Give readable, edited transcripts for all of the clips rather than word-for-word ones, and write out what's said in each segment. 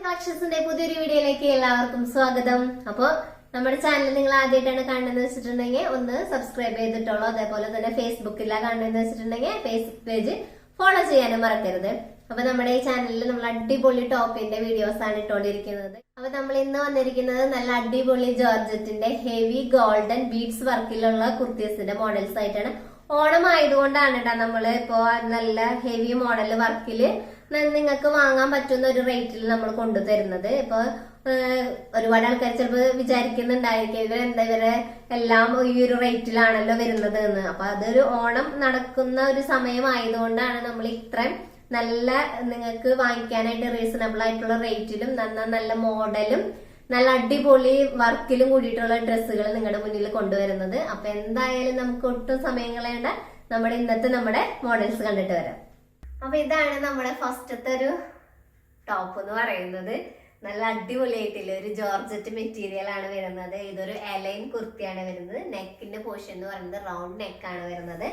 കളക്ഷൻസിന്റെ പുതിയൊരു വീഡിയോയിലേക്ക് എല്ലാവർക്കും സ്വാഗതം. അപ്പോൾ നമ്മുടെ ചാനൽ നിങ്ങൾ ആദ്യമായിട്ടാണ് കാണുന്നത് വെച്ചിട്ടുണ്ടെങ്കിൽ ഒന്ന് സബ്സ്ക്രൈബ് ചെയ്തിട്ടുള്ളൂ. അതേപോലെ തന്നെ ഫേസ്ബുക്കിലാണ് കാണുന്നത് വെച്ചിട്ടുണ്ടെങ്കിൽ ഫേസ്ബുക്ക് പേജ് ഫോളോ ചെയ്യാനും മറക്കരുത്. അപ്പൊ നമ്മുടെ ഈ ചാനലിൽ നമ്മൾ അടിപൊളി ടോപ്പിന്റെ വീഡിയോസ് ആണ് ഇട്ടുകൊണ്ടിരിക്കുന്നത്. അപ്പൊ നമ്മൾ ഇന്ന് വന്നിരിക്കുന്നത് നല്ല അടിപൊളി ജോർജറ്റിന്റെ ഹെവി ഗോൾഡൻ ബീഡ്സ് വർക്കിലുള്ള കുർത്തീസിന്റെ മോഡൽസ് ആയിട്ടാണ്. ഓണം ആയതുകൊണ്ടാണ് കേട്ടോ നമ്മള് ഇപ്പോ നല്ല ഹെവി മോഡൽ വർക്കില് നിങ്ങൾക്ക് വാങ്ങാൻ പറ്റുന്ന ഒരു റേറ്റിൽ നമ്മൾ കൊണ്ടുതരുന്നത്. ഇപ്പൊ ഒരുപാട് ആൾക്കാർ ചിലപ്പോൾ വിചാരിക്കുന്നുണ്ടായിരിക്കും ഇവരെ എല്ലാം ഈ ഒരു റേറ്റിലാണല്ലോ വരുന്നത് എന്ന്. അപ്പൊ അതൊരു ഓണം നടക്കുന്ന ഒരു സമയമായതുകൊണ്ടാണ് നമ്മൾ ഇത്രയും നല്ല നിങ്ങൾക്ക് വാങ്ങിക്കാനായിട്ട് റീസണബിൾ ആയിട്ടുള്ള റേറ്റിലും നല്ല മോഡലും നല്ല അടിപൊളി വർക്കിലും കൂടിയിട്ടുള്ള ഡ്രസ്സുകൾ നിങ്ങളുടെ മുന്നിൽ കൊണ്ടുവരുന്നത്. അപ്പൊ എന്തായാലും നമുക്ക് ഒട്ടും സമയം കളയേണ്ട നമ്മുടെ മോഡൽസ് കണ്ടിട്ട് വരാം. അപ്പൊ ഇതാണ് നമ്മുടെ ഫസ്റ്റത്തെ ഒരു ടോപ്പ് എന്ന് പറയുന്നത്. നല്ല അടിപൊളിയായിട്ടില്ല ഒരു ജോർജറ്റ് മെറ്റീരിയൽ ആണ് വരുന്നത്. ഇതൊരു എലൈൻ കുർത്തിയാണ് വരുന്നത്. നെക്കിന്റെ പോർഷൻ എന്ന് പറയുന്നത് റൗണ്ട് നെക്കാണ് വരുന്നത്.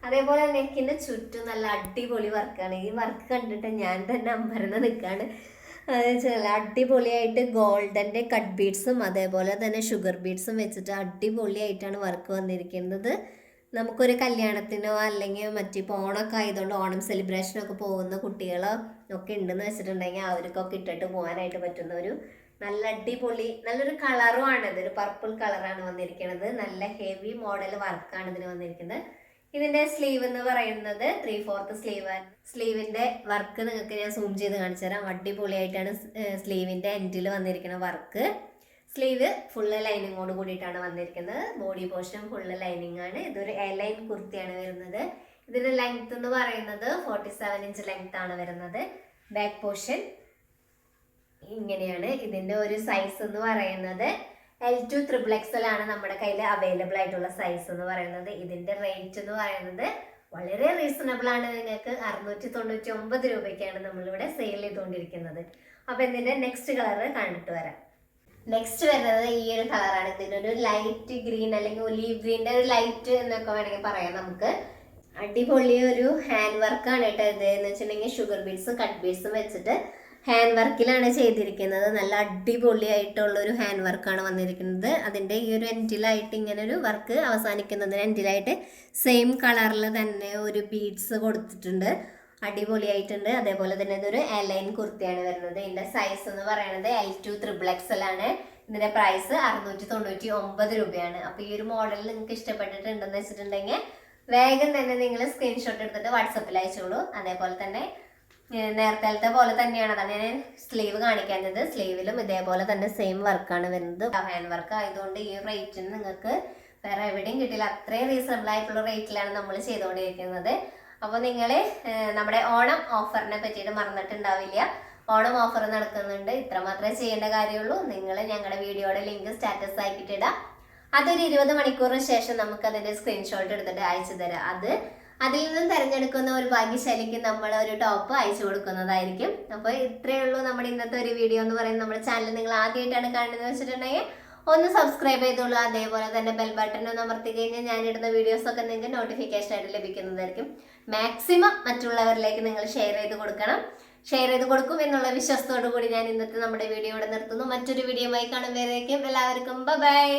അതേപോലെ നെക്കിന്റെ ചുറ്റും നല്ല അടിപൊളി വർക്കാണ്. ഈ വർക്ക് കണ്ടിട്ട് ഞാൻ തന്നെ അമ്പരന്ന് നിൽക്കാണ്. നല്ല അടിപൊളിയായിട്ട് ഗോൾഡന്റെ കട്ട് ബീഡ്സും അതേപോലെ തന്നെ ഷുഗർ ബീഡ്സും വെച്ചിട്ട് അടിപൊളിയായിട്ടാണ് വർക്ക് വന്നിരിക്കുന്നത്. നമുക്കൊരു കല്യാണത്തിനോ അല്ലെങ്കിൽ മറ്റിപ്പോൾ ഓണമൊക്കെ ആയതുകൊണ്ട് ഓണം സെലിബ്രേഷനൊക്കെ പോകുന്ന കുട്ടികളോ ഒക്കെ ഉണ്ടെന്ന് വെച്ചിട്ടുണ്ടെങ്കിൽ അവർക്കൊക്കെ ഇട്ടിട്ട് പോകാനായിട്ട് പറ്റുന്ന ഒരു നല്ല അടിപൊളി നല്ലൊരു കളറും ആണ്. ഇതൊരു പർപ്പിൾ കളറാണ് വന്നിരിക്കുന്നത്. നല്ല ഹെവി മോഡൽ വർക്കാണ് ഇതിന് വന്നിരിക്കുന്നത്. ഇതിന്റെ സ്ലീവ് എന്ന് പറയുന്നത് 3/4 സ്ലീവ്. സ്ലീവിന്റെ വർക്ക് നിങ്ങൾക്ക് ഞാൻ സൂം ചെയ്ത് കാണിച്ചു തരാം. അടിപൊളിയായിട്ടാണ് സ്ലീവിന്റെ എൻഡിൽ വന്നിരിക്കുന്ന വർക്ക്. സ്ലീവ് ഫുള്ള് ലൈനിങ്ങോട് കൂടിയിട്ടാണ് വന്നിരിക്കുന്നത്. ബോഡി പോർഷൻ ഫുള്ള് ലൈനിങ് ആണ്. ഇതൊരു എലൈൻ കുർത്തിയാണ് വരുന്നത്. ഇതിന്റെ ലെങ്ത് എന്ന് പറയുന്നത് 47 ഇഞ്ച് ലെങ്ത് ആണ് വരുന്നത്. ബാക്ക് പോർഷൻ ഇങ്ങനെയാണ്. ഇതിന്റെ ഒരു സൈസ് എന്ന് പറയുന്നത് L2 XXL ആണ് നമ്മുടെ കയ്യിൽ അവൈലബിൾ ആയിട്ടുള്ള സൈസ് എന്ന് പറയുന്നത്. ഇതിന്റെ റേറ്റ് എന്ന് പറയുന്നത് വളരെ റീസണബിൾ ആണ്. നിങ്ങൾക്ക് 699 രൂപയ്ക്കാണ് നമ്മളിവിടെ സെയിൽ ചെയ്തുകൊണ്ടിരിക്കുന്നത്. അപ്പൊ ഇതിന്റെ നെക്സ്റ്റ് കളർ കണ്ടിട്ട് വരാം. നെക്സ്റ്റ് വരുന്നത് ഈ ഒരു കളറാണ്. ഇതിനൊരു ലൈറ്റ് ഗ്രീൻ അല്ലെങ്കിൽ ഒലീവ് ഗ്രീൻ്റെ ഒരു ലൈറ്റ് എന്നൊക്കെ വേണമെങ്കിൽ പറയാം. നമുക്ക് അടിപൊളി ഒരു ഹാൻഡ് വർക്കാണ് കേട്ടോ. ഇത് എന്ന് വെച്ചിട്ടുണ്ടെങ്കിൽ ഷുഗർ ബീഡ്സും കട്ട് ബീഡ്സും വെച്ചിട്ട് ഹാൻഡ് വർക്കിലാണ് ചെയ്തിരിക്കുന്നത്. നല്ല അടിപൊളിയായിട്ടുള്ള ഒരു ഹാൻഡ് വർക്കാണ് വന്നിരിക്കുന്നത്. അതിൻ്റെ ഈ ഒരു എൻഡിലായിട്ട് ഇങ്ങനെ ഒരു വർക്ക് അവസാനിക്കുന്നതിന് എൻഡിലായിട്ട് സെയിം കളറിൽ തന്നെ ഒരു ബീഡ്സ് കൊടുത്തിട്ടുണ്ട്. അടിപൊളിയായിട്ടുണ്ട്. അതേപോലെ തന്നെ ഇതൊരു എലൈൻ കുർത്തിയാണ് വരുന്നത്. ഇതിന്റെ സൈസ് എന്ന് പറയുന്നത് L2 XXL ആണ്. ഇതിന്റെ പ്രൈസ് 699 രൂപയാണ്. അപ്പൊ ഈ ഒരു മോഡൽ നിങ്ങൾക്ക് ഇഷ്ടപ്പെട്ടിട്ടുണ്ടെന്ന് വെച്ചിട്ടുണ്ടെങ്കിൽ വേഗം തന്നെ നിങ്ങൾ സ്ക്രീൻഷോട്ട് എടുത്തിട്ട് വാട്സപ്പിൽ അയച്ചോളൂ. അതേപോലെ തന്നെ നേരത്തെ പോലെ തന്നെയാണ്. അതാണ് ഞാൻ സ്ലീവ് കാണിക്കുന്നത്. സ്ലീവിലും ഇതേപോലെ തന്നെ സെയിം വർക്കാണ് വരുന്നത്. ഹാൻഡ് വർക്ക് ആയതുകൊണ്ട് ഈ റേറ്റിന് നിങ്ങൾക്ക് വേറെ എവിടെയും കിട്ടില്ല. അത്രയും റീസണബിൾ ആയിട്ടുള്ള റേറ്റിലാണ് നമ്മൾ ചെയ്തുകൊണ്ടിരിക്കുന്നത്. അപ്പോൾ നിങ്ങൾ നമ്മുടെ ഓണം ഓഫറിനെ പറ്റിയിട്ട് മറന്നിട്ടുണ്ടാവില്ല. ഓണം ഓഫർ നടക്കുന്നുണ്ട്. ഇത്ര മാത്രമേ ചെയ്യേണ്ട കാര്യമുള്ളൂ. നിങ്ങൾ ഞങ്ങളുടെ വീഡിയോയുടെ ലിങ്ക് സ്റ്റാറ്റസ് ആക്കിയിട്ടിടാം. അതൊരു 20 മണിക്കൂറിന് ശേഷം നമുക്ക് അതിൻ്റെ സ്ക്രീൻഷോട്ട് എടുത്തിട്ട് അയച്ചു തരാം. അതിൽ നിന്നും തിരഞ്ഞെടുക്കുന്ന ഒരു ഭാഗ്യശാലിക്ക് നമ്മൾ ഒരു ടോപ്പ് അയച്ചു കൊടുക്കുന്നതായിരിക്കും. അപ്പോൾ ഇത്രയേ ഉള്ളൂ നമ്മുടെ ഇന്നത്തെ ഒരു വീഡിയോ എന്ന് പറയുന്നത്. നമ്മുടെ ചാനൽ നിങ്ങൾ ആദ്യമായിട്ടാണ് കാണുന്നത് വെച്ചിട്ടുണ്ടെങ്കിൽ ഒന്ന് സബ്സ്ക്രൈബ് ചെയ്തോളൂ. അതേപോലെ തന്നെ ബെൽ ബട്ടൺ ഒന്ന് അമർത്തി കഴിഞ്ഞാൽ ഞാനിടുന്ന വീഡിയോസൊക്കെ നിങ്ങൾക്ക് നോട്ടിഫിക്കേഷൻ ആയിട്ട് ലഭിക്കുന്നതായിരിക്കും. മാക്സിമം മറ്റുള്ളവരിലേക്ക് നിങ്ങൾ ഷെയർ ചെയ്ത് കൊടുക്കണം. ഷെയർ ചെയ്ത് കൊടുക്കും എന്നുള്ള വിശ്വാസത്തോടു കൂടി ഞാൻ ഇന്നത്തെ നമ്മുടെ വീഡിയോ ഇവിടെ നിർത്തുന്നു. മറ്റൊരു വീഡിയോയുമായി കാണുമ്പോഴേക്കും എല്ലാവർക്കും ബൈ.